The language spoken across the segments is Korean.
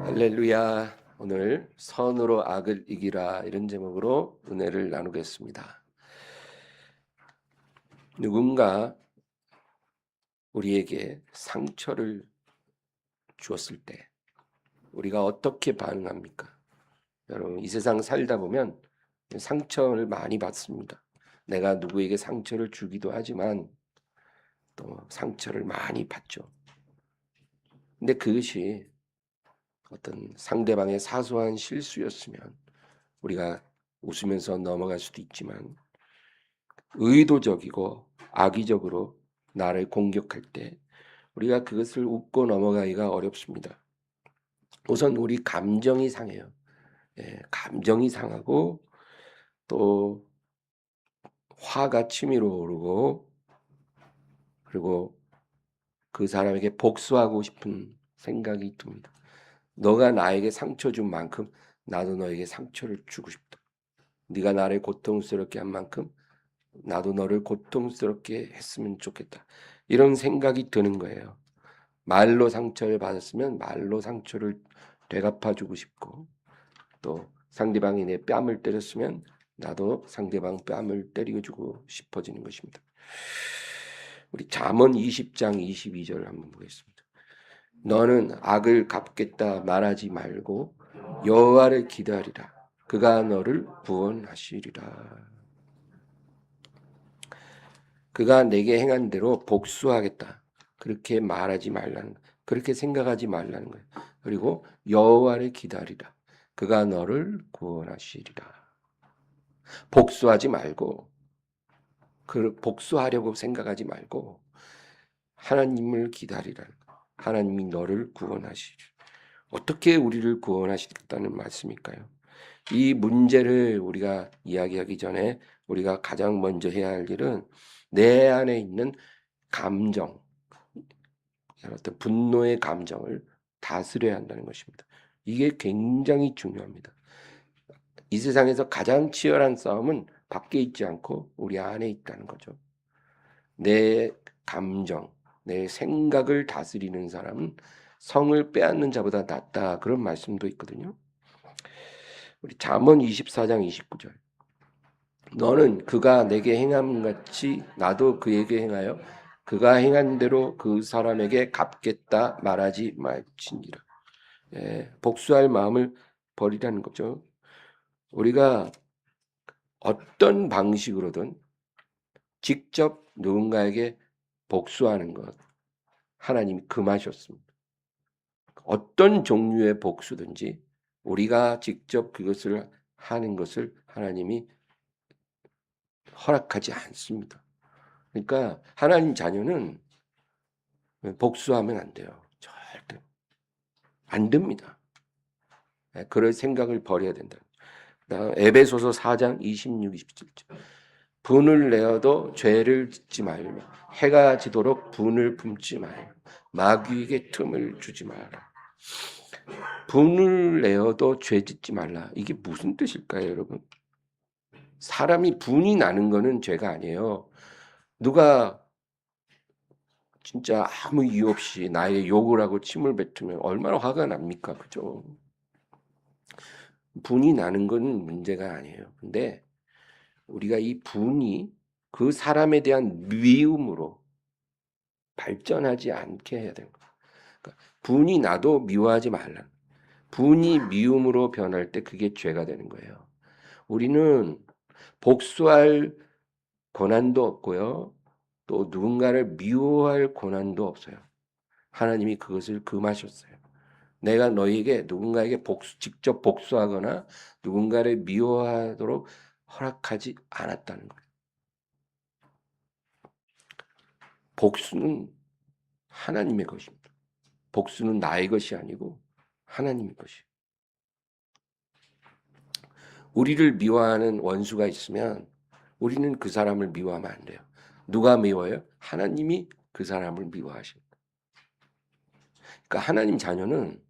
할렐루야. 오늘 선으로 악을 이기라 이런 제목으로 은혜를 나누겠습니다. 누군가 우리에게 상처를 주었을 때 우리가 어떻게 반응합니까? 여러분, 이 세상 살다 보면 상처를 많이 받습니다. 내가 누구에게 상처를 주기도 하지만 또 상처를 많이 받죠. 근데 그것이 어떤 상대방의 사소한 실수였으면 우리가 웃으면서 넘어갈 수도 있지만 의도적이고 악의적으로 나를 공격할 때 우리가 그것을 웃고 넘어가기가 어렵습니다. 우선 우리 감정이 상해요. 감정이 상하고 또 화가 치밀어 오르고 그리고 그 사람에게 복수하고 싶은 생각이 듭니다. 너가 나에게 상처 준 만큼 나도 너에게 상처를 주고 싶다. 네가 나를 고통스럽게 한 만큼 나도 너를 고통스럽게 했으면 좋겠다. 이런 생각이 드는 거예요. 말로 상처를 받았으면 말로 상처를 되갚아 주고 싶고 또 상대방이 내 뺨을 때렸으면 나도 상대방 뺨을 때려 주고 싶어지는 것입니다. 우리 잠언 20장 22절 한번 보겠습니다. 너는 악을 갚겠다 말하지 말고 여호와를 기다리라. 그가 너를 구원하시리라. 그가 내게 행한 대로 복수하겠다. 그렇게 말하지 말라는 거예요. 그렇게 생각하지 말라는 거예요. 그리고 여호와를 기다리라. 그가 너를 구원하시리라. 복수하지 말고 복수하려고 생각하지 말고 하나님을 기다리라는 거예요. 하나님이 너를 구원하시리라. 어떻게 우리를 구원하시겠다는 말씀일까요? 이 문제를 우리가 이야기하기 전에 우리가 가장 먼저 해야 할 일은 내 안에 있는 감정, 어떤 분노의 감정을 다스려야 한다는 것입니다. 이게 굉장히 중요합니다. 이 세상에서 가장 치열한 싸움은 밖에 있지 않고 우리 안에 있다는 거죠. 내 감정, 내 생각을 다스리는 사람은 성을 빼앗는 자보다 낫다. 그런 말씀도 있거든요. 우리 잠언 24장 29절. 너는 그가 내게 행함 같이 나도 그에게 행하여 그가 행한 대로 그 사람에게 갚겠다 말하지 말지니라. 복수할 마음을 버리라는 거죠. 우리가 어떤 방식으로든 직접 누군가에게 복수하는 것 하나님이 금하셨습니다. 어떤 종류의 복수든지 우리가 직접 그것을 하는 것을 하나님이 허락하지 않습니다. 그러니까 하나님 자녀는 복수하면 안 돼요. 절대 안 됩니다. 그럴 생각을 버려야 된다. 에베소서 4장 26, 27절. 분을 내어도 죄를 짓지 말며 해가 지도록 분을 품지 말며 마귀에게 틈을 주지 마라. 분을 내어도 죄 짓지 말라. 이게 무슨 뜻일까요, 여러분? 사람이 분이 나는 거는 죄가 아니에요. 누가 진짜 아무 이유 없이 나에게 욕을 하고 침을 뱉으면 얼마나 화가 납니까? 그죠? 분이 나는 건 문제가 아니에요. 근데 우리가 이 분이 그 사람에 대한 미움으로 발전하지 않게 해야 되는 거예요. 그러니까 분이 나도 미워하지 말라. 분이 미움으로 변할 때 그게 죄가 되는 거예요. 우리는 복수할 권한도 없고요. 또 누군가를 미워할 권한도 없어요. 하나님이 그것을 금하셨어요. 내가 너에게 누군가에게 직접 복수하거나 누군가를 미워하도록 허락하지 않았다는 거예요. 복수는 하나님의 것입니다. 복수는 나의 것이 아니고 하나님의 것이에요. 우리를 미워하는 원수가 있으면 우리는 그 사람을 미워하면 안 돼요. 누가 미워요? 하나님이 그 사람을 미워하십니다. 그러니까 하나님 자녀는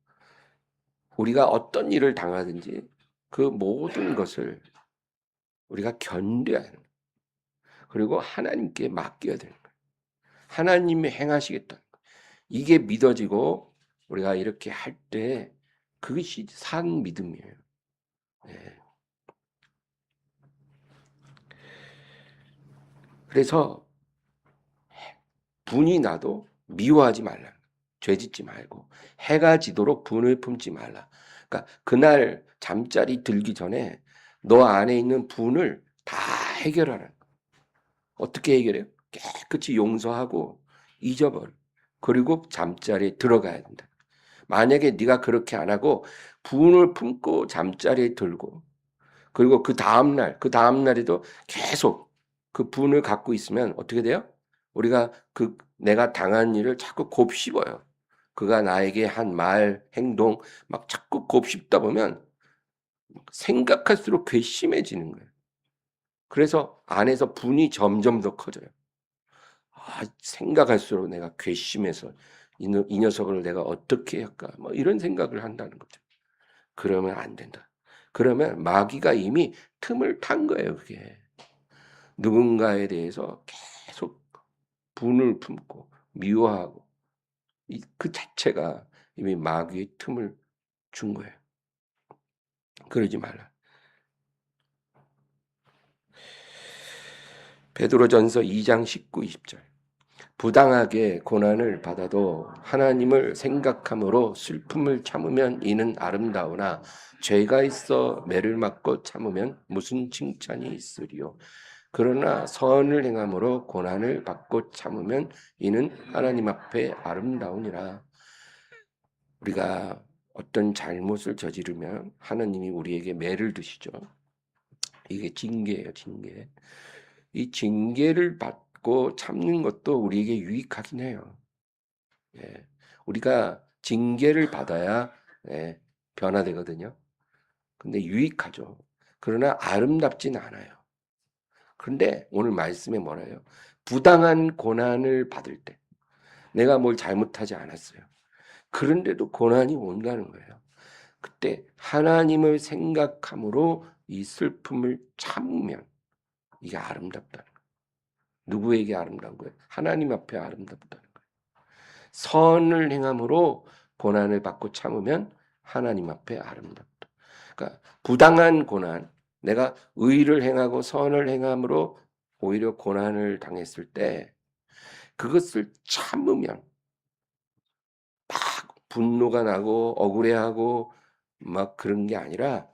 우리가 어떤 일을 당하든지 그 모든 것을 우리가 견뎌야 하는 거예요. 그리고 하나님께 맡겨야 되는 거예요. 하나님이 행하시겠다. 이게 믿어지고 우리가 이렇게 할 때 그것이 산 믿음이에요. 예. 그래서 분이 나도 미워하지 말라. 죄짓지 말고 해가 지도록 분을 품지 말라. 그러니까 그날 잠자리 들기 전에 너 안에 있는 분을 다 해결하라. 어떻게 해결해요? 깨끗이 용서하고 잊어버려. 그리고 잠자리에 들어가야 된다. 만약에 네가 그렇게 안 하고 분을 품고 잠자리에 들고 그리고 그 다음날에도 계속 그 분을 갖고 있으면 어떻게 돼요? 우리가 내가 당한 일을 자꾸 곱씹어요. 그가 나에게 한 말, 행동 막 자꾸 곱씹다 보면 생각할수록 괘씸해지는 거예요. 그래서 안에서 분이 점점 더 커져요. 생각할수록 내가 괘씸해서 이 녀석을 내가 어떻게 할까? 뭐 이런 생각을 한다는 거죠. 그러면 안 된다. 그러면 마귀가 이미 틈을 탄 거예요, 그게. 누군가에 대해서 계속 분을 품고 미워하고 그 자체가 이미 마귀의 틈을 준 거예요. 그러지 말라. 베드로전서 2장 19, 20절. 부당하게 고난을 받아도 하나님을 생각함으로 슬픔을 참으면 이는 아름다우나 죄가 있어 매를 맞고 참으면 무슨 칭찬이 있으리요. 그러나 선을 행함으로 고난을 받고 참으면 이는 하나님 앞에 아름다우니라. 우리가 어떤 잘못을 저지르면 하나님이 우리에게 매를 드시죠. 이게 징계예요, 징계. 이 징계를 받고 참는 것도 우리에게 유익하긴 해요. 예. 우리가 징계를 받아야 변화되거든요. 근데 유익하죠. 그러나 아름답진 않아요. 그런데 오늘 말씀에 뭐라요? 부당한 고난을 받을 때 내가 뭘 잘못하지 않았어요. 그런데도 고난이 온다는 거예요. 그때 하나님을 생각함으로 이 슬픔을 참으면 이게 아름답다는 거예요. 누구에게 아름다운 거예요? 하나님 앞에 아름답다는 거예요. 선을 행함으로 고난을 받고 참으면 하나님 앞에 아름답다. 그러니까 부당한 고난, 내가 의를 행하고 선을 행함으로 오히려 고난을 당했을 때 그것을 참으면 막 분노가 나고 억울해하고 막 그런 게 아니라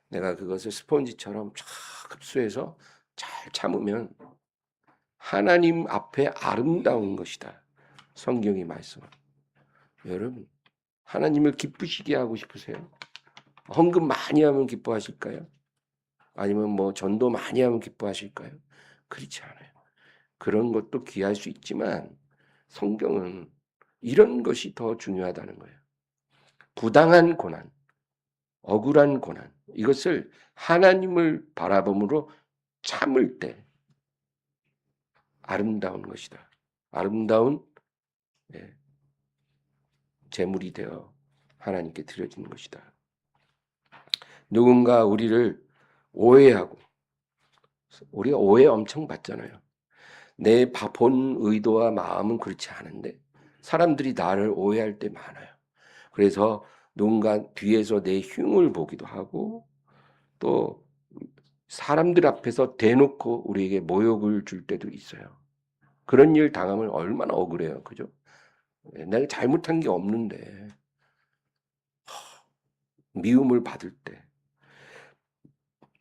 내가 그것을 스펀지처럼 쫙 흡수해서 잘 참으면 하나님 앞에 아름다운 것이다. 성경이 말씀합니다. 여러분, 하나님을 기쁘시게 하고 싶으세요? 헌금 많이 하면 기뻐하실까요? 아니면 뭐 전도 많이 하면 기뻐하실까요? 그렇지 않아요. 그런 것도 귀할 수 있지만 성경은 이런 것이 더 중요하다는 거예요. 부당한 고난, 억울한 고난, 이것을 하나님을 바라봄으로 참을 때 아름다운 것이다. 아름다운 제물이 되어 하나님께 드려지는 것이다. 누군가 우리를 오해하고, 우리가 오해 엄청 받잖아요. 내 본 의도와 마음은 그렇지 않은데 사람들이 나를 오해할 때 많아요. 그래서 누군가 뒤에서 내 흉을 보기도 하고 또 사람들 앞에서 대놓고 우리에게 모욕을 줄 때도 있어요. 그런 일 당하면 얼마나 억울해요. 그죠? 내가 잘못한 게 없는데 미움을 받을 때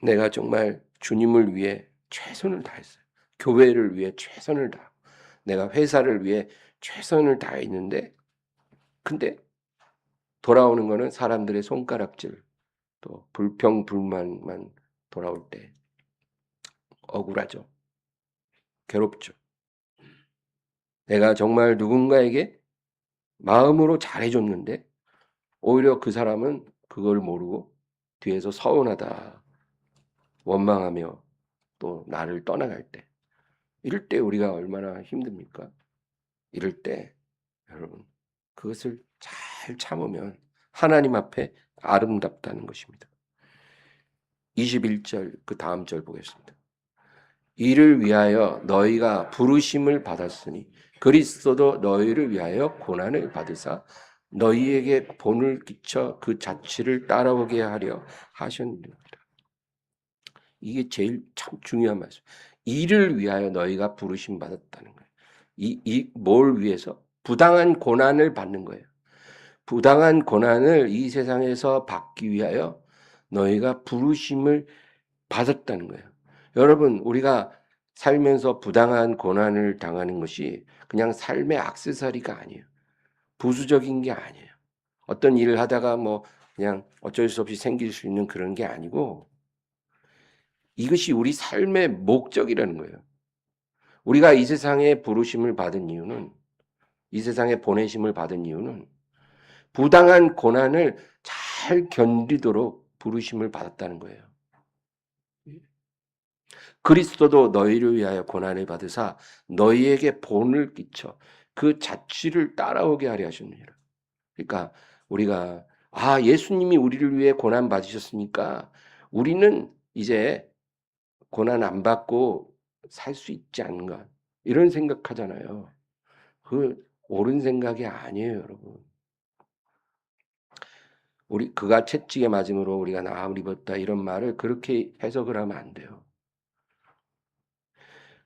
내가 정말 주님을 위해 최선을 다했어요. 교회를 위해 최선을 다하고 내가 회사를 위해 최선을 다했는데 근데 돌아오는 거는 사람들의 손가락질 또 불평 불만만 돌아올 때 억울하죠. 괴롭죠. 내가 정말 누군가에게 마음으로 잘해줬는데 오히려 그 사람은 그걸 모르고 뒤에서 서운하다 원망하며 또 나를 떠나갈 때 이럴 때 우리가 얼마나 힘듭니까? 이럴 때 여러분 그것을 잘 참으면 하나님 앞에 아름답다는 것입니다. 21절 그 다음 절 보겠습니다. 이를 위하여 너희가 부르심을 받았으니 그리스도도 너희를 위하여 고난을 받으사 너희에게 본을 끼쳐 그 자취를 따라오게 하려 하셨느니라. 이게 제일 참 중요한 말씀. 이를 위하여 너희가 부르심 받았다는 거예요. 뭘 위해서? 부당한 고난을 받는 거예요. 부당한 고난을 이 세상에서 받기 위하여 너희가 부르심을 받았다는 거예요. 여러분, 우리가 살면서 부당한 고난을 당하는 것이 그냥 삶의 액세서리가 아니에요. 부수적인 게 아니에요. 어떤 일을 하다가 뭐 그냥 어쩔 수 없이 생길 수 있는 그런 게 아니고 이것이 우리 삶의 목적이라는 거예요. 우리가 이 세상에 부르심을 받은 이유는, 이 세상에 보내심을 받은 이유는 부당한 고난을 잘 견디도록 부르심을 받았다는 거예요. 그리스도도 너희를 위하여 고난을 받으사 너희에게 본을 끼쳐 그 자취를 따라오게 하려 하셨느니라. 그러니까 우리가 예수님이 우리를 위해 고난 받으셨으니까 우리는 이제 고난 안 받고 살 수 있지 않은가 이런 생각하잖아요. 그 옳은 생각이 아니에요, 여러분. 우리 그가 채찍에 맞음으로 우리가 나음을 입었다 이런 말을 그렇게 해석을 하면 안 돼요.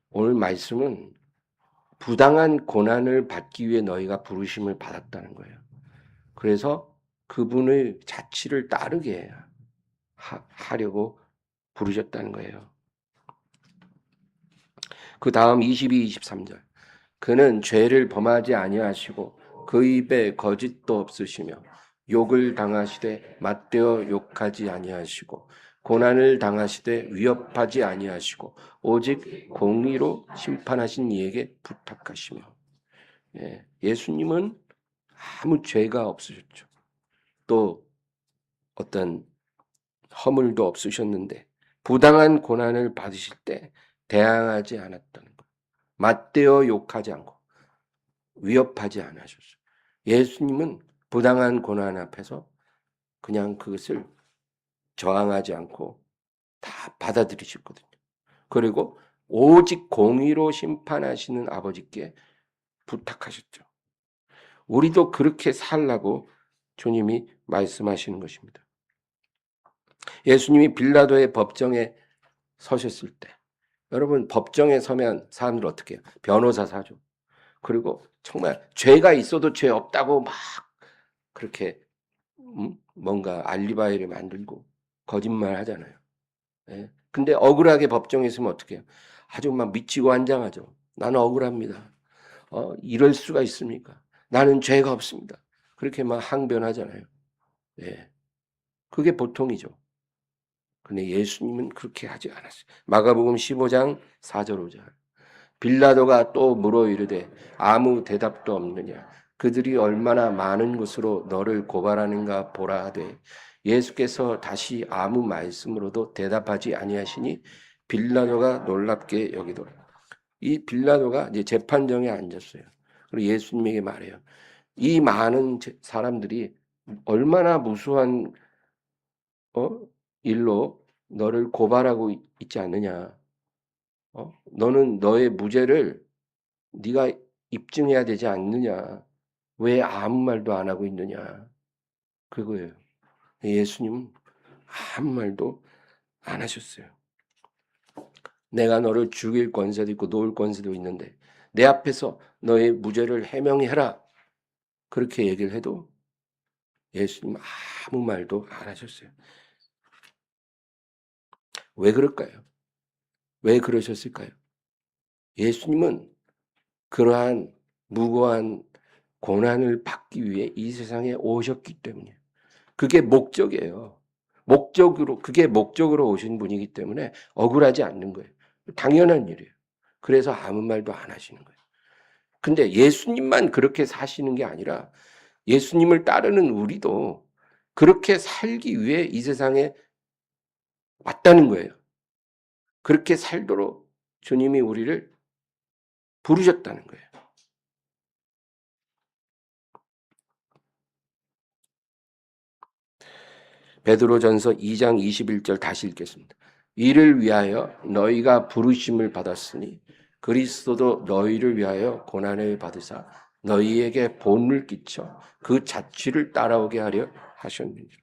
오늘 말씀은 부당한 고난을 받기 위해 너희가 부르심을 받았다는 거예요. 그래서 그분의 자취를 따르게 하려고 부르셨다는 거예요. 그 다음 22, 23절. 그는 죄를 범하지 아니하시고 그 입에 거짓도 없으시며 욕을 당하시되 맞대어 욕하지 아니하시고 고난을 당하시되 위협하지 아니하시고 오직 공의로 심판하신 이에게 부탁하시며. 예수님은 아무 죄가 없으셨죠. 또 어떤 허물도 없으셨는데 부당한 고난을 받으실 때 대항하지 않았다는 것. 맞대어 욕하지 않고 위협하지 않으셨어요. 예수님은 부당한 고난 앞에서 그냥 그것을 저항하지 않고 다 받아들이셨거든요. 그리고 오직 공의로 심판하시는 아버지께 부탁하셨죠. 우리도 그렇게 살라고 주님이 말씀하시는 것입니다. 예수님이 빌라도의 법정에 서셨을 때, 여러분 법정에 서면 사람들 어떻게 해요? 변호사 사죠. 그리고 정말 죄가 있어도 죄 없다고 막 그렇게 뭔가 알리바이를 만들고 거짓말 하잖아요. 예. 근데 억울하게 법정에 있으면 어떻게 해요? 아주 막 미치고 환장하죠. 나는 억울합니다. 이럴 수가 있습니까? 나는 죄가 없습니다. 그렇게 막 항변하잖아요. 예. 그게 보통이죠. 근데 예수님은 그렇게 하지 않았어요. 마가복음 15장 4절 5절. 빌라도가 또 물어 이르되 아무 대답도 없느냐. 그들이 얼마나 많은 것으로 너를 고발하는가 보라 하되 예수께서 다시 아무 말씀으로도 대답하지 아니하시니 빌라도가 놀랍게 여기더라. 이 빌라도가 이제 재판정에 앉았어요. 그리고 예수님에게 말해요. 이 많은 사람들이 얼마나 무수한 일로 너를 고발하고 있지 않느냐. 너는 너의 무죄를 네가 입증해야 되지 않느냐. 왜 아무 말도 안 하고 있느냐. 그거예요. 예수님은 아무 말도 안 하셨어요. 내가 너를 죽일 권세도 있고 놓을 권세도 있는데 내 앞에서 너의 무죄를 해명해라. 그렇게 얘기를 해도 예수님 아무 말도 안 하셨어요. 왜 그럴까요? 왜 그러셨을까요? 예수님은 그러한 무고한 고난을 받기 위해 이 세상에 오셨기 때문이에요. 그게 목적이에요. 그게 목적으로 오신 분이기 때문에 억울하지 않는 거예요. 당연한 일이에요. 그래서 아무 말도 안 하시는 거예요. 근데 예수님만 그렇게 사시는 게 아니라 예수님을 따르는 우리도 그렇게 살기 위해 이 세상에 왔다는 거예요. 그렇게 살도록 주님이 우리를 부르셨다는 거예요. 베드로전서 2장 21절 다시 읽겠습니다. 이를 위하여 너희가 부르심을 받았으니 그리스도도 너희를 위하여 고난을 받으사 너희에게 본을 끼쳐 그 자취를 따라오게 하려 하셨느니라.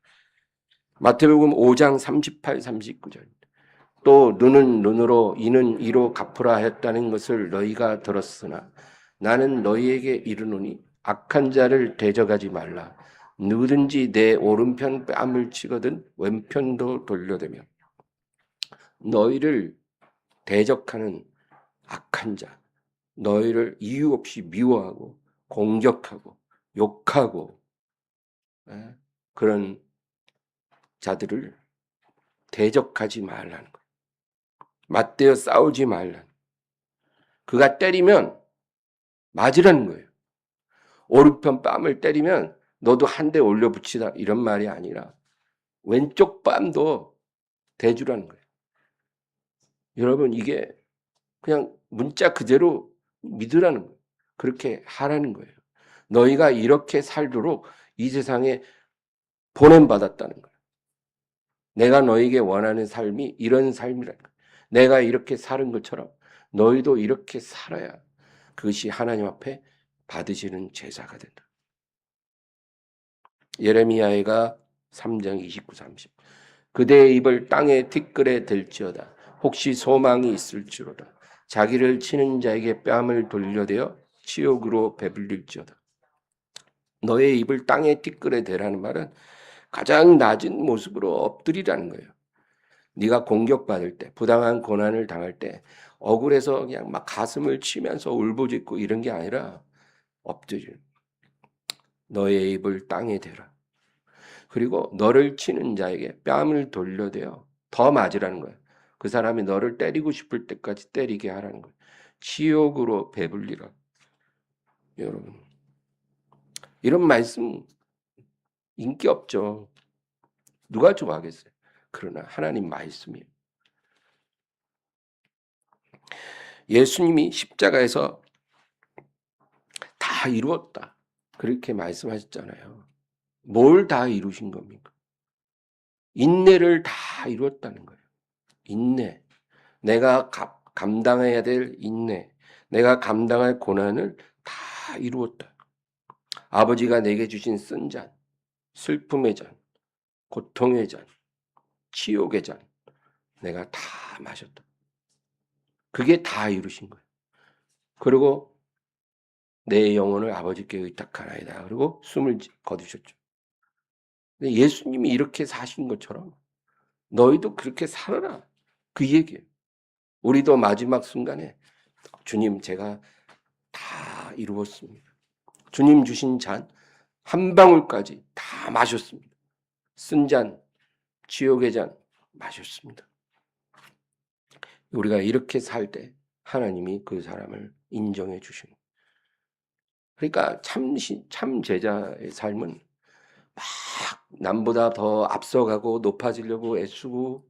마태복음 5장 38, 39절. 또 눈은 눈으로 이는 이로 갚으라 했다는 것을 너희가 들었으나 나는 너희에게 이르노니 악한 자를 대적하지 말라. 누구든지 내 오른편 뺨을 치거든 왼편도 돌려대며. 너희를 대적하는 악한 자, 너희를 이유 없이 미워하고 공격하고 욕하고 그런 자들을 대적하지 말라는 거예요. 맞대어 싸우지 말라는. 그가 때리면 맞으라는 거예요. 오른편 뺨을 때리면 너도 한 대 올려붙이다 이런 말이 아니라 왼쪽 뺨도 대주라는 거예요. 여러분 이게 그냥 문자 그대로 믿으라는 거예요. 그렇게 하라는 거예요. 너희가 이렇게 살도록 이 세상에 보냄받았다는 거예요. 내가 너희에게 원하는 삶이 이런 삶이라는 거예요. 내가 이렇게 사는 것처럼 너희도 이렇게 살아야 그것이 하나님 앞에 받으시는 제사가 된다. 예레미야가 3장 29, 30. 그대의 입을 땅에 티끌에 댈지어다. 혹시 소망이 있을지로다. 자기를 치는 자에게 뺨을 돌려대어 치욕으로 배불릴지어다. 너의 입을 땅에 티끌에 대라는 말은 가장 낮은 모습으로 엎드리라는 거예요. 네가 공격받을 때, 부당한 고난을 당할 때 억울해서 그냥 막 가슴을 치면서 울부짖고 이런 게 아니라 엎드려. 너의 입을 땅에 대라. 그리고 너를 치는 자에게 뺨을 돌려대어 더 맞으라는 거예요. 그 사람이 너를 때리고 싶을 때까지 때리게 하라는 거예요. 치욕으로 배불리라. 여러분 이런 말씀 인기 없죠. 누가 좋아하겠어요? 그러나 하나님 말씀이에요. 예수님이 십자가에서 다 이루었다. 그렇게 말씀하셨잖아요. 뭘 다 이루신 겁니까? 인내를 다 이루었다는 거예요. 인내. 내가 감당해야 될 인내. 내가 감당할 고난을 다 이루었다. 아버지가 내게 주신 쓴 잔, 슬픔의 잔, 고통의 잔, 치욕의 잔, 내가 다 마셨다. 그게 다 이루신 거예요. 그리고 내 영혼을 아버지께 의탁하나이다. 그리고 숨을 거두셨죠. 근데 예수님이 이렇게 사신 것처럼 너희도 그렇게 살아라. 그 얘기예요. 우리도 마지막 순간에 주님 제가 다 이루었습니다. 주님 주신 잔 한 방울까지 다 마셨습니다. 쓴 잔, 지옥의 잔 마셨습니다. 우리가 이렇게 살 때 하나님이 그 사람을 인정해 주시는. 그러니까 참 제자의 삶은 막 남보다 더 앞서가고 높아지려고 애쓰고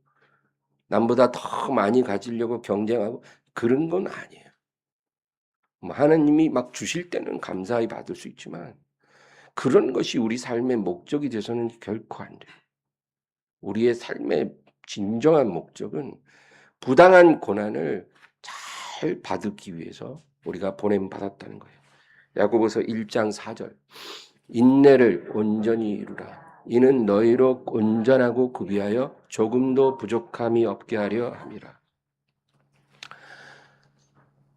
남보다 더 많이 가지려고 경쟁하고 그런 건 아니에요. 하나님이 막 주실 때는 감사히 받을 수 있지만 그런 것이 우리 삶의 목적이 돼서는 결코 안 돼요. 우리의 삶의 진정한 목적은 부당한 고난을 잘 받기 위해서 우리가 보냄받았다는 거예요. 야고보서 1장 4절. 인내를 온전히 이루라. 이는 너희로 온전하고 구비하여 조금도 부족함이 없게 하려 함이라.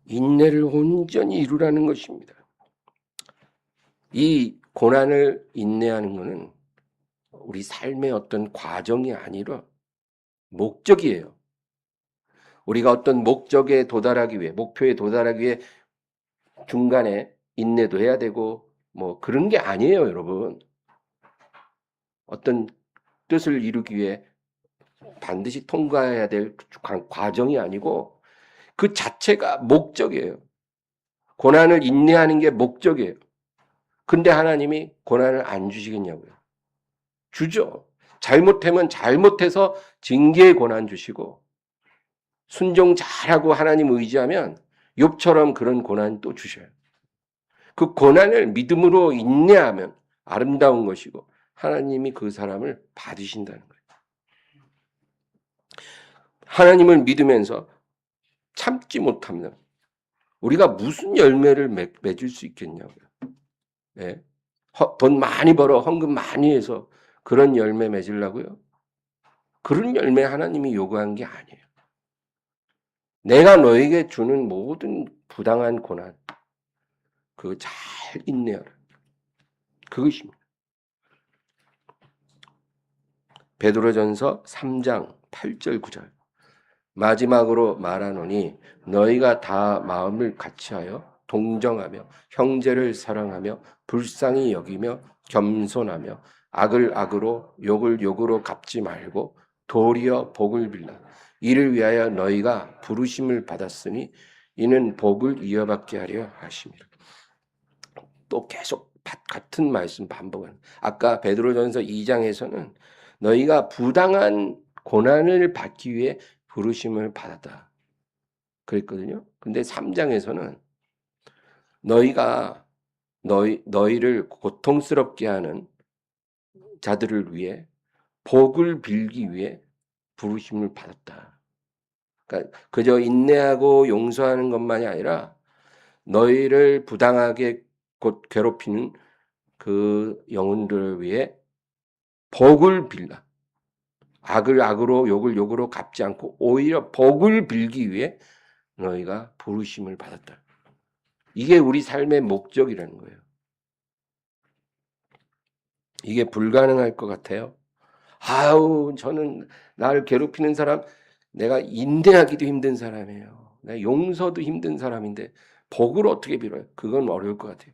인내를 온전히 이루라는 것입니다. 이 고난을 인내하는 것은 우리 삶의 어떤 과정이 아니라 목적이에요. 우리가 어떤 목적에 도달하기 위해, 목표에 도달하기 위해 중간에 인내도 해야 되고 뭐 그런 게 아니에요, 여러분. 어떤 뜻을 이루기 위해 반드시 통과해야 될 과정이 아니고 그 자체가 목적이에요. 고난을 인내하는 게 목적이에요. 근데 하나님이 고난을 안 주시겠냐고요. 주죠. 잘못하면 잘못해서 징계의 고난 주시고 순종 잘하고 하나님 의지하면 욥처럼 그런 고난 또 주셔요. 그 고난을 믿음으로 인내하면 아름다운 것이고 하나님이 그 사람을 받으신다는 거예요. 하나님을 믿으면서 참지 못하면 우리가 무슨 열매를 맺을 수 있겠냐고요. 예? 돈 많이 벌어 헌금 많이 해서 그런 열매 맺으려고요? 그런 열매 하나님이 요구한 게 아니에요. 내가 너에게 주는 모든 부당한 고난 그거 잘 인내하라. 그것입니다. 베드로전서 3장 8절 9절 마지막으로 말하노니 너희가 다 마음을 같이하여 동정하며 형제를 사랑하며 불쌍히 여기며 겸손하며 악을 악으로 욕을 욕으로 갚지 말고 도리어 복을 빌라. 이를 위하여 너희가 부르심을 받았으니 이는 복을 이어받게 하려 하심이라. 또 계속 같은 말씀 반복하는. 아까 베드로전서 2장에서는 너희가 부당한 고난을 받기 위해 부르심을 받았다. 그랬거든요. 근데 3장에서는 너희가 너희를 고통스럽게 하는 자들을 위해 복을 빌기 위해 부르심을 받았다. 그러니까 그저 인내하고 용서하는 것만이 아니라 너희를 부당하게 곧 괴롭히는 그 영혼들을 위해 복을 빌라. 악을 악으로 욕을 욕으로 갚지 않고 오히려 복을 빌기 위해 너희가 부르심을 받았다. 이게 우리 삶의 목적이라는 거예요. 이게 불가능할 것 같아요. 아우, 저는 나를 괴롭히는 사람, 내가 인내하기도 힘든 사람이에요. 내가 용서도 힘든 사람인데 복을 어떻게 빌어요? 그건 어려울 것 같아요.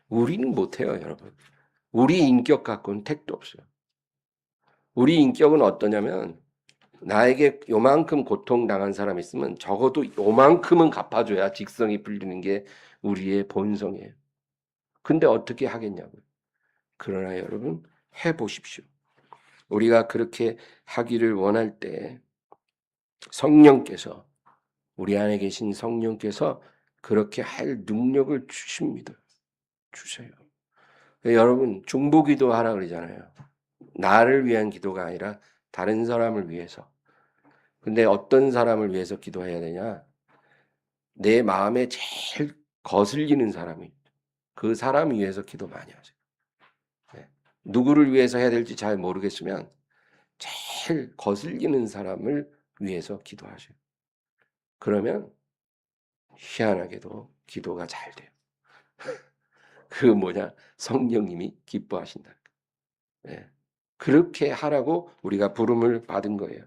우리는 못해요, 여러분. 우리 인격 갖고는 택도 없어요. 우리 인격은 어떠냐면 나에게 요만큼 고통당한 사람이 있으면 적어도 요만큼은 갚아줘야 직성이 풀리는 게 우리의 본성이에요. 근데 어떻게 하겠냐고요. 그러나 여러분 해보십시오. 우리가 그렇게 하기를 원할 때 성령께서 우리 안에 계신 성령께서 그렇게 할 능력을 주십니다. 주세요. 여러분 중보기도 하라 그러잖아요. 나를 위한 기도가 아니라 다른 사람을 위해서. 근데 어떤 사람을 위해서 기도해야 되냐? 내 마음에 제일 거슬리는 사람이 그 사람 위해서 기도 많이 하세요. 네. 누구를 위해서 해야 될지 잘 모르겠으면 제일 거슬리는 사람을 위해서 기도하세요. 그러면 희한하게도 기도가 잘 돼요. 그 뭐냐? 성령님이 기뻐하신다. 네. 그렇게 하라고 우리가 부름을 받은 거예요.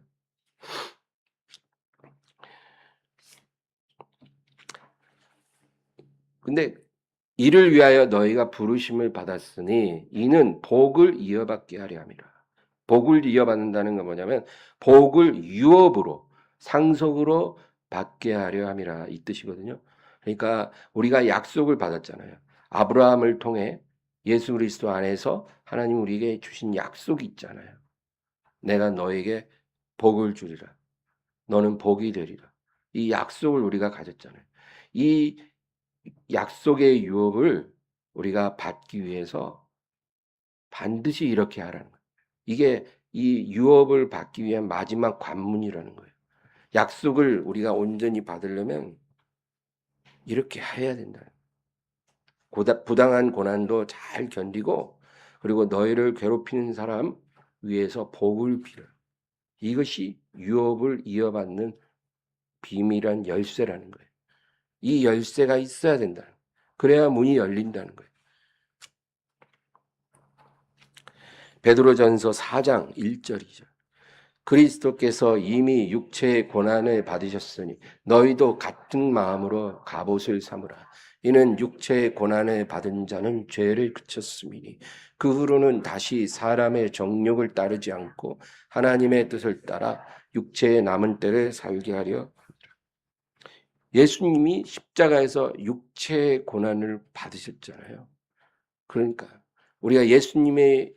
근데 이를 위하여 너희가 부르심을 받았으니 이는 복을 이어받게 하려 함이라. 복을 이어받는다는 건 뭐냐면 복을 유업으로 상속으로 받게 하려 함이라 이 뜻이거든요. 그러니까 우리가 약속을 받았잖아요. 아브라함을 통해 예수 그리스도 안에서 하나님 우리에게 주신 약속이 있잖아요. 내가 너에게 복을 주리라. 너는 복이 되리라. 이 약속을 우리가 가졌잖아요. 이 약속의 유업을 우리가 받기 위해서 반드시 이렇게 하라는 거예요. 이게 이 유업을 받기 위한 마지막 관문이라는 거예요. 약속을 우리가 온전히 받으려면 이렇게 해야 된다. 부당한 고난도 잘 견디고 그리고 너희를 괴롭히는 사람 위해서 복을 빌어. 이것이 유업을 이어받는 비밀한 열쇠라는 거예요. 이 열쇠가 있어야 된다. 그래야 문이 열린다는 거예요. 베드로전서 4장 1절 2절 그리스도께서 이미 육체의 고난을 받으셨으니 너희도 같은 마음으로 갑옷을 삼으라. 이는 육체의 고난을 받은 자는 죄를 그쳤음이니 그 후로는 다시 사람의 정욕을 따르지 않고 하나님의 뜻을 따라 육체의 남은 때를 살게 하려. 예수님이 십자가에서 육체의 고난을 받으셨잖아요. 그러니까 우리가 예수님의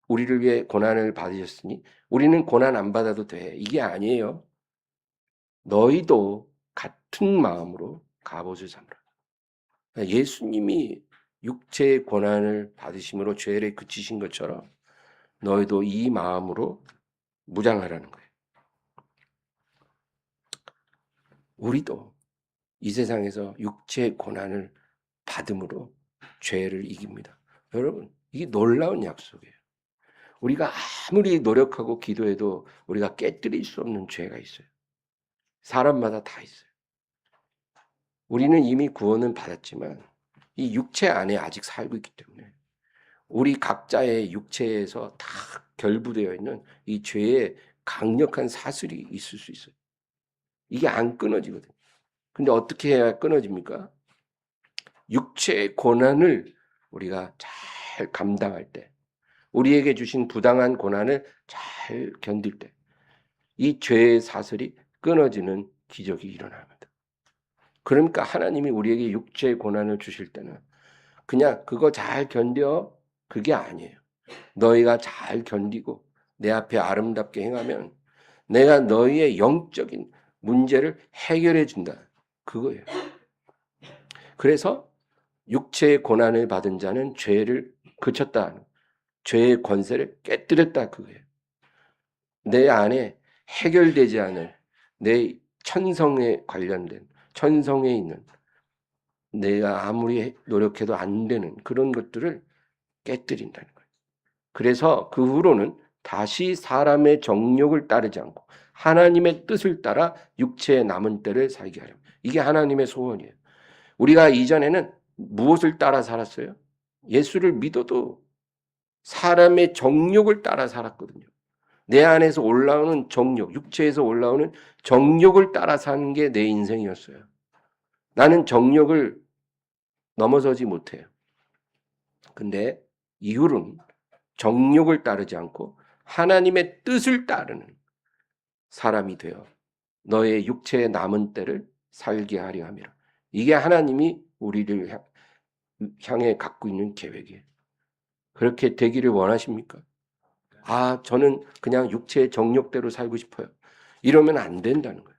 우리를 위해 고난을 받으셨으니 우리는 고난 안 받아도 돼. 이게 아니에요. 너희도 같은 마음으로 갑옷을 삼으라. 예수님이 육체의 고난을 받으심으로 죄를 그치신 것처럼 너희도 이 마음으로 무장하라는 거예요. 우리도 이 세상에서 육체의 고난을 받음으로 죄를 이깁니다. 여러분, 이게 놀라운 약속이에요. 우리가 아무리 노력하고 기도해도 우리가 깨뜨릴 수 없는 죄가 있어요. 사람마다 다 있어요. 우리는 이미 구원은 받았지만 이 육체 안에 아직 살고 있기 때문에 우리 각자의 육체에서 다 결부되어 있는 이 죄의 강력한 사슬이 있을 수 있어요. 이게 안 끊어지거든요. 근데 어떻게 해야 끊어집니까? 육체의 고난을 우리가 잘 감당할 때, 우리에게 주신 부당한 고난을 잘 견딜 때, 이 죄의 사슬이 끊어지는 기적이 일어납니다. 그러니까 하나님이 우리에게 육체의 고난을 주실 때는 그냥 그거 잘 견뎌, 그게 아니에요. 너희가 잘 견디고 내 앞에 아름답게 행하면 내가 너희의 영적인 문제를 해결해 준다. 그거예요. 그래서 육체의 고난을 받은 자는 죄를 그쳤다. 죄의 권세를 깨뜨렸다. 그거예요. 내 안에 해결되지 않은 내 천성에 관련된 천성에 있는 내가 아무리 노력해도 안 되는 그런 것들을 깨뜨린다는 거예요. 그래서 그 후로는 다시 사람의 정욕을 따르지 않고 하나님의 뜻을 따라 육체의 남은 때를 살게 하려. 이게 하나님의 소원이에요. 우리가 이전에는 무엇을 따라 살았어요? 예수를 믿어도 사람의 정욕을 따라 살았거든요. 내 안에서 올라오는 정욕, 육체에서 올라오는 정욕을 따라 사는 게 내 인생이었어요. 나는 정욕을 넘어서지 못해요. 근데 이후로는 정욕을 따르지 않고 하나님의 뜻을 따르는 사람이 되어 너의 육체의 남은 때를 살게 하려 함이라. 이게 하나님이 우리를 향해 갖고 있는 계획이에요. 그렇게 되기를 원하십니까? 아, 저는 그냥 육체의 정욕대로 살고 싶어요. 이러면 안 된다는 거예요.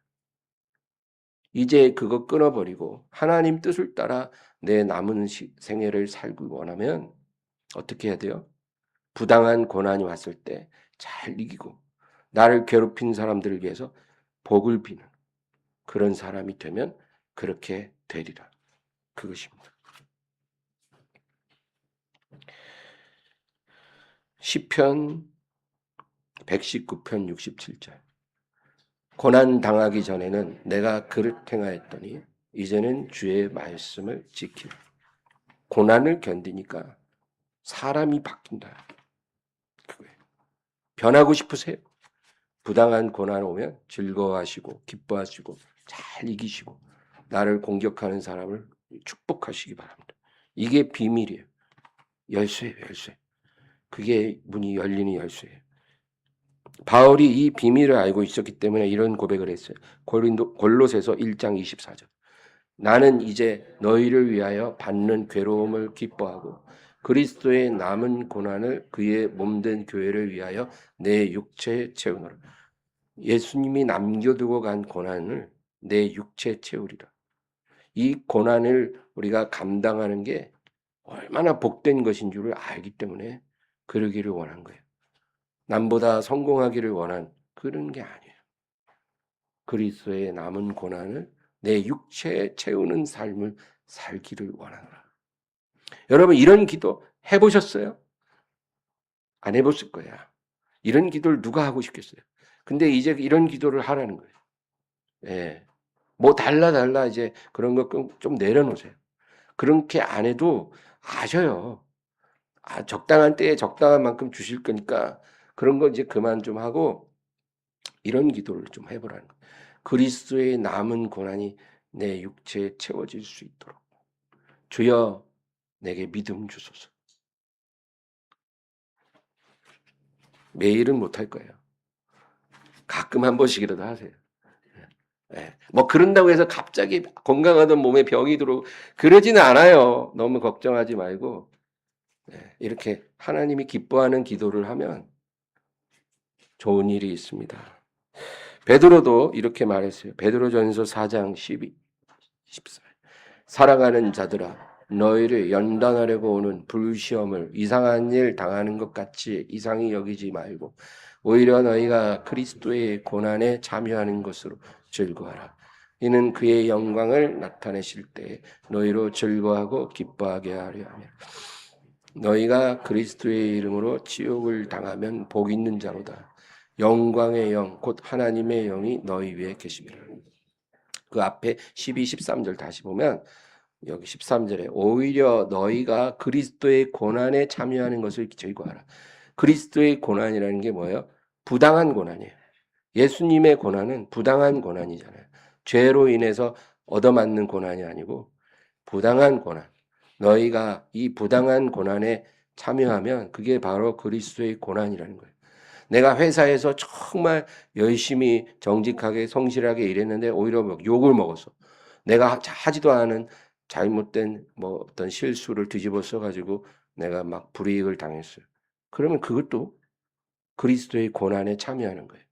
이제 그거 끊어버리고 하나님 뜻을 따라 내 남은 생애를 살고 원하면 어떻게 해야 돼요? 부당한 고난이 왔을 때 잘 이기고 나를 괴롭힌 사람들을 위해서 복을 비는 그런 사람이 되면 그렇게 되리라. 그것입니다. 시편 119편 67절. 고난 당하기 전에는 내가 그릇 행하였더니 이제는 주의 말씀을 지키라. 고난을 견디니까 사람이 바뀐다. 그거예요. 변하고 싶으세요? 부당한 고난 오면 즐거워하시고 기뻐하시고 잘 이기시고 나를 공격하는 사람을 축복하시기 바랍니다. 이게 비밀이에요. 열쇠예요, 열쇠. 그게 문이 열리는 열쇠예요. 바울이 이 비밀을 알고 있었기 때문에 이런 고백을 했어요. 골로새서 1장 24절. 나는 이제 너희를 위하여 받는 괴로움을 기뻐하고 그리스도의 남은 고난을 그의 몸된 교회를 위하여 내 육체에 채우노라. 예수님이 남겨두고 간 고난을 내 육체에 채우리라. 이 고난을 우리가 감당하는 게 얼마나 복된 것인 줄을 알기 때문에 그러기를 원한 거예요. 남보다 성공하기를 원한 그런 게 아니에요. 그리스도의 남은 고난을 내 육체에 채우는 삶을 살기를 원하노라. 여러분 이런 기도 해보셨어요? 안 해봤을 거야. 이런 기도를 누가 하고 싶겠어요? 근데 이제 이런 기도를 하라는 거예요. 예. 뭐 달라 이제 그런 거 좀 내려놓으세요. 그렇게 안 해도 아셔요. 아, 적당한 때에 적당한 만큼 주실 거니까 그런 거 이제 그만 좀 하고 이런 기도를 좀 해보라는 거예요. 그리스도의 남은 고난이 내 육체에 채워질 수 있도록 주여 내게 믿음 주소서. 매일은 못할 거예요. 가끔 한 번씩이라도 하세요. 예. 뭐 그런다고 해서 갑자기 건강하던 몸에 병이 들어오고 그러지는 않아요. 너무 걱정하지 말고 이렇게 하나님이 기뻐하는 기도를 하면 좋은 일이 있습니다. 베드로도 이렇게 말했어요. 베드로전서 4장 12, 14. 사랑하는 자들아 너희를 연단하려고 오는 불시험을 이상한 일 당하는 것 같이 이상히 여기지 말고 오히려 너희가 그리스도의 고난에 참여하는 것으로 즐거워하라. 이는 그의 영광을 나타내실 때 너희로 즐거워하고 기뻐하게 하려 함이라. 너희가 그리스도의 이름으로 지옥을 당하면 복 있는 자로다. 영광의 영 곧 하나님의 영이 너희 위에 계심이라. 그 앞에 12, 13절 다시 보면 여기 13절에 오히려 너희가 그리스도의 고난에 참여하는 것을 즐거워하라. 그리스도의 고난이라는 게 뭐예요? 부당한 고난이에요. 예수님의 고난은 부당한 고난이잖아요. 죄로 인해서 얻어맞는 고난이 아니고 부당한 고난. 너희가 이 부당한 고난에 참여하면 그게 바로 그리스도의 고난이라는 거예요. 내가 회사에서 정말 열심히 정직하게 성실하게 일했는데 오히려 욕을 먹었어. 내가 하지도 않은 잘못된 뭐 어떤 실수를 뒤집어 써가지고 내가 막 불이익을 당했어요. 그러면 그것도 그리스도의 고난에 참여하는 거예요.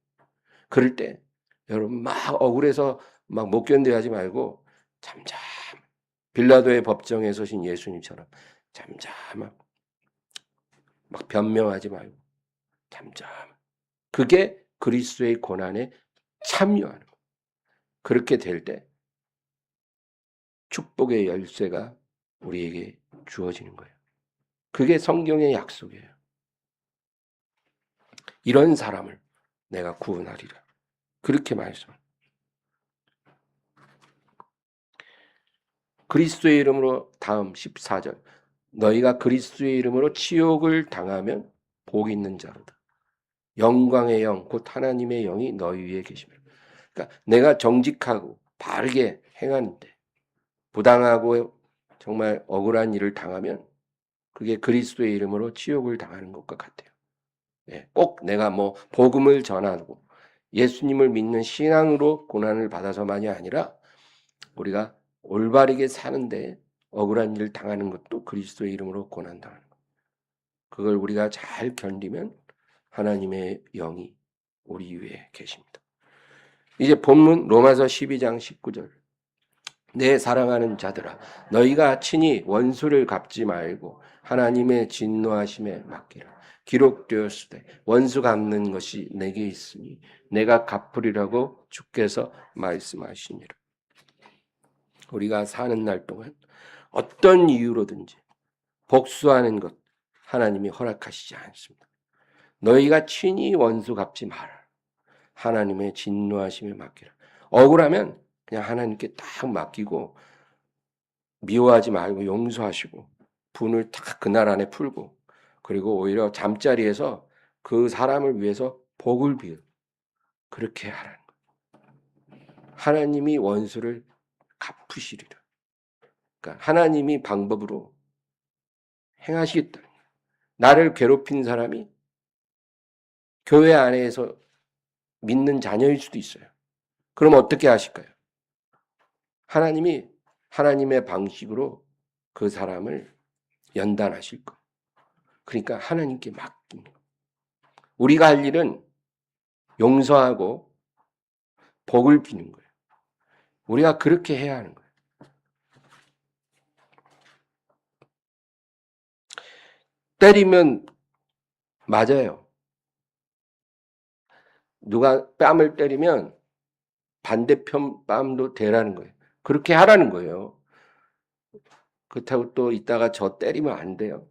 그럴 때 여러분 막 억울해서 막 못 견뎌하지 말고 잠잠 빌라도의 법정에 서신 예수님처럼 잠잠 막 변명하지 말고 잠잠 그게 그리스도의 고난에 참여하는 거예요. 그렇게 될 때 축복의 열쇠가 우리에게 주어지는 거예요. 그게 성경의 약속이에요. 이런 사람을 내가 구원하리라. 그렇게 말씀합니다. 그리스도의 이름으로 다음 14절 너희가 그리스도의 이름으로 치욕을 당하면 복 있는 자로다. 영광의 영 곧 하나님의 영이 너희 위에 계십니다. 그러니까 내가 정직하고 바르게 행하는데 부당하고 정말 억울한 일을 당하면 그게 그리스도의 이름으로 치욕을 당하는 것과 같아요. 꼭 내가 뭐 복음을 전하고 예수님을 믿는 신앙으로 고난을 받아서만이 아니라 우리가 올바르게 사는데 억울한 일을 당하는 것도 그리스도의 이름으로 고난당하는 것. 그걸 우리가 잘 견디면 하나님의 영이 우리 위에 계십니다. 이제 본문 로마서 12장 19절 내 사랑하는 자들아 너희가 친히 원수를 갚지 말고 하나님의 진노하심에 맡기라. 기록되었으되 원수 갚는 것이 내게 있으니 내가 갚으리라고 주께서 말씀하시니라. 우리가 사는 날 동안 어떤 이유로든지 복수하는 것 하나님이 허락하시지 않습니다. 너희가 친히 원수 갚지 마라. 하나님의 진노하심에 맡기라. 억울하면 그냥 하나님께 딱 맡기고 미워하지 말고 용서하시고 분을 딱 그날 안에 풀고 그리고 오히려 잠자리에서 그 사람을 위해서 복을 빌 그렇게 하라는 거예요. 하나님이 원수를 갚으시리라. 그러니까 하나님이 방법으로 행하시겠다. 나를 괴롭힌 사람이 교회 안에서 믿는 자녀일 수도 있어요. 그럼 어떻게 하실까요? 하나님이 하나님의 방식으로 그 사람을 연단하실 거예요. 그러니까 하나님께 맡깁니다. 우리가 할 일은 용서하고 복을 비는 거예요. 우리가 그렇게 해야 하는 거예요. 때리면 맞아요. 누가 뺨을 때리면 반대편 뺨도 대라는 거예요. 그렇게 하라는 거예요. 그렇다고 또 이따가 저 때리면 안 돼요.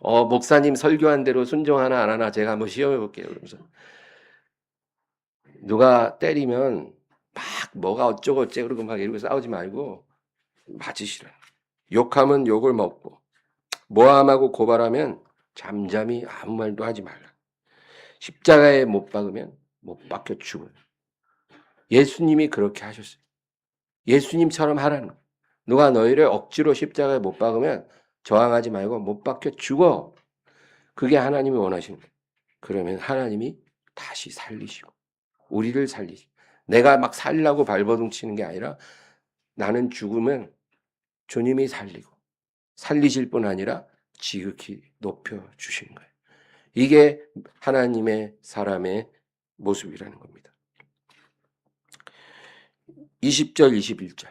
목사님 설교한 대로 순종하나 안 하나 제가 한번 시험해 볼게요. 그러면서 누가 때리면 막 뭐가 어쩌고 어쩌고 그러고 막 이러고 싸우지 말고 맞으시라. 욕하면 욕을 먹고 모함하고 고발하면 잠잠히 아무 말도 하지 말라. 십자가에 못 박으면 못 박혀 죽어요. 예수님이 그렇게 하셨어요. 예수님처럼 하라는 거예요. 누가 너희를 억지로 십자가에 못 박으면 저항하지 말고 못 박혀 죽어. 그게 하나님이 원하시는 거예요. 그러면 하나님이 다시 살리시고 우리를 살리시고 내가 막 살려고 발버둥 치는 게 아니라 나는 죽으면 주님이 살리고 살리실 뿐 아니라 지극히 높여주시는 거예요. 이게 하나님의 사람의 모습이라는 겁니다. 20절 21절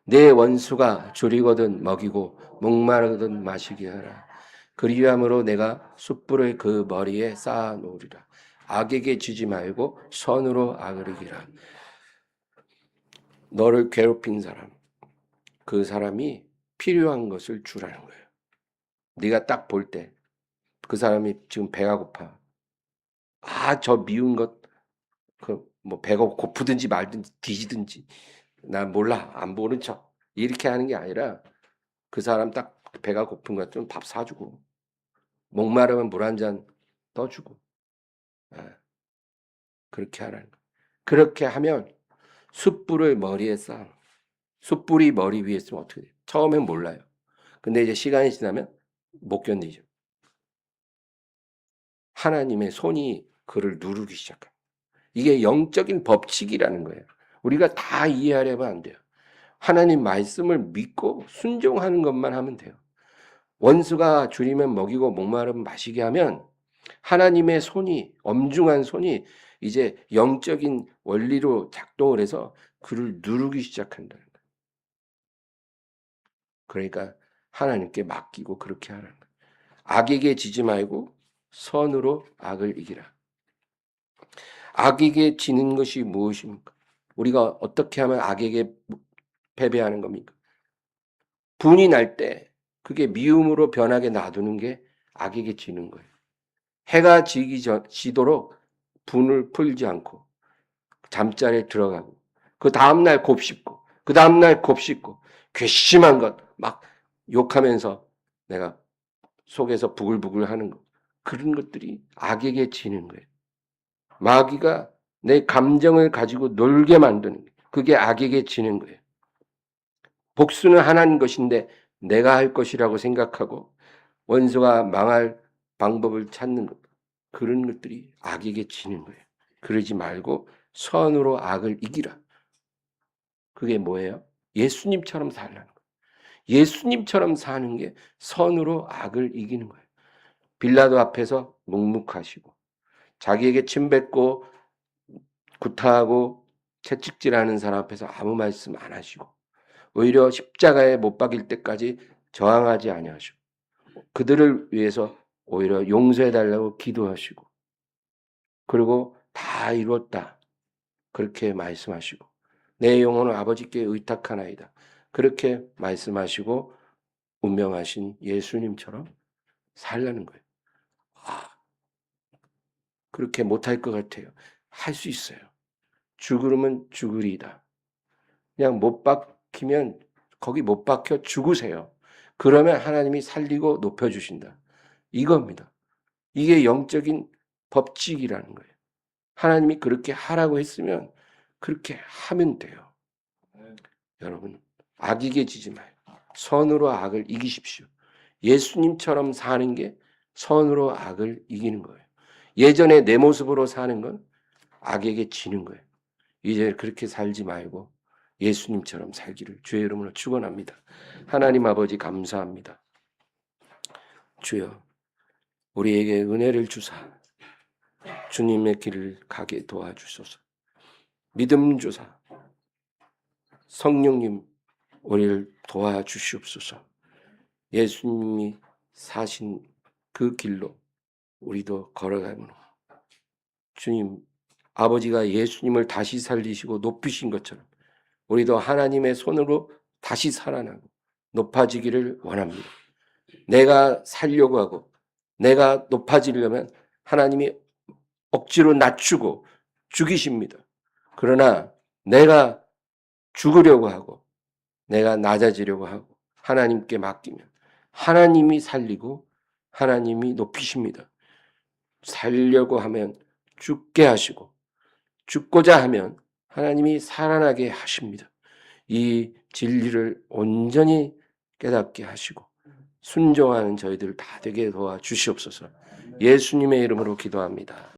내 원수가 줄이거든 먹이고 목마르거든 마시게 하라. 그리함으로 내가 숯불을 그 머리에 쌓아 놓으리라. 악에게 지지 말고 선으로 악을 이기라. 너를 괴롭힌 사람, 그 사람이 필요한 것을 주라는 거예요. 네가 딱 볼 때 그 사람이 지금 배가 고파. 저 미운 것, 뭐 배가 고프든지 말든지 뒤지든지 난 몰라 안 보는 척 이렇게 하는 게 아니라 그 사람 딱 배가 고픈 것 좀 밥 사주고 목마르면 물 한 잔 떠주고 그렇게 하라는 거예요. 그렇게 하면 숯불을 머리에 쌓아. 숯불이 머리 위에 있으면 어떻게 돼요? 처음엔 몰라요. 근데 이제 시간이 지나면 못 견디죠. 하나님의 손이 그를 누르기 시작합니다. 이게 영적인 법칙이라는 거예요. 우리가 다 이해하려면 안 돼요. 하나님 말씀을 믿고 순종하는 것만 하면 돼요. 원수가 줄이면 먹이고 목마르면 마시게 하면 하나님의 손이, 엄중한 손이 이제 영적인 원리로 작동을 해서 그를 누르기 시작한다는 거예요. 그러니까 하나님께 맡기고 그렇게 하라는 거예요. 악에게 지지 말고 선으로 악을 이기라. 악에게 지는 것이 무엇입니까? 우리가 어떻게 하면 악에게 패배하는 겁니까? 분이 날 때 그게 미움으로 변하게 놔두는 게 악에게 지는 거예요. 해가 지도록 분을 풀지 않고 잠자리에 들어가고 그 다음날 곱씹고 그 다음날 곱씹고 괘씸한 것 막 욕하면서 내가 속에서 부글부글 하는 것 그런 것들이 악에게 지는 거예요. 마귀가 내 감정을 가지고 놀게 만드는 거예요. 그게 악에게 지는 거예요. 복수는 하나님 것인데 내가 할 것이라고 생각하고 원수가 망할 방법을 찾는 것 그런 것들이 악에게 지는 거예요. 그러지 말고 선으로 악을 이기라. 그게 뭐예요? 예수님처럼 살라는 거예요. 예수님처럼 사는 게 선으로 악을 이기는 거예요. 빌라도 앞에서 묵묵하시고 자기에게 침뱉고 구타하고 채찍질하는 사람 앞에서 아무 말씀 안 하시고 오히려 십자가에 못 박일 때까지 저항하지 아니하시고 그들을 위해서 오히려 용서해 달라고 기도하시고 그리고 다 이루었다. 그렇게 말씀하시고 내 영혼을 아버지께 의탁하나이다. 그렇게 말씀하시고 운명하신 예수님처럼 살라는 거예요. 그렇게 못할 것 같아요. 할 수 있어요. 죽으면 죽으리이다. 그냥 못 박히면 거기 못 박혀 죽으세요. 그러면 하나님이 살리고 높여주신다. 이겁니다. 이게 영적인 법칙이라는 거예요. 하나님이 그렇게 하라고 했으면 그렇게 하면 돼요. 여러분 악에게 지지 마요. 선으로 악을 이기십시오. 예수님처럼 사는 게 선으로 악을 이기는 거예요. 예전에 내 모습으로 사는 건 악에게 지는 거예요. 이제 그렇게 살지 말고 예수님처럼 살기를 주의 이름으로 축원합니다. 하나님 아버지 감사합니다. 주여 우리에게 은혜를 주사 주님의 길을 가게 도와주소서. 믿음 주사 성령님 우리를 도와주시옵소서. 예수님이 사신 그 길로 우리도 걸어가므로 주님 아버지가 예수님을 다시 살리시고 높이신 것처럼 우리도 하나님의 손으로 다시 살아나고 높아지기를 원합니다. 내가 살려고 하고 내가 높아지려면 하나님이 억지로 낮추고 죽이십니다. 그러나 내가 죽으려고 하고 내가 낮아지려고 하고 하나님께 맡기면 하나님이 살리고 하나님이 높이십니다. 살려고 하면 죽게 하시고 죽고자 하면 하나님이 살아나게 하십니다. 이 진리를 온전히 깨닫게 하시고 순종하는 저희들 다 되게 도와주시옵소서. 예수님의 이름으로 기도합니다.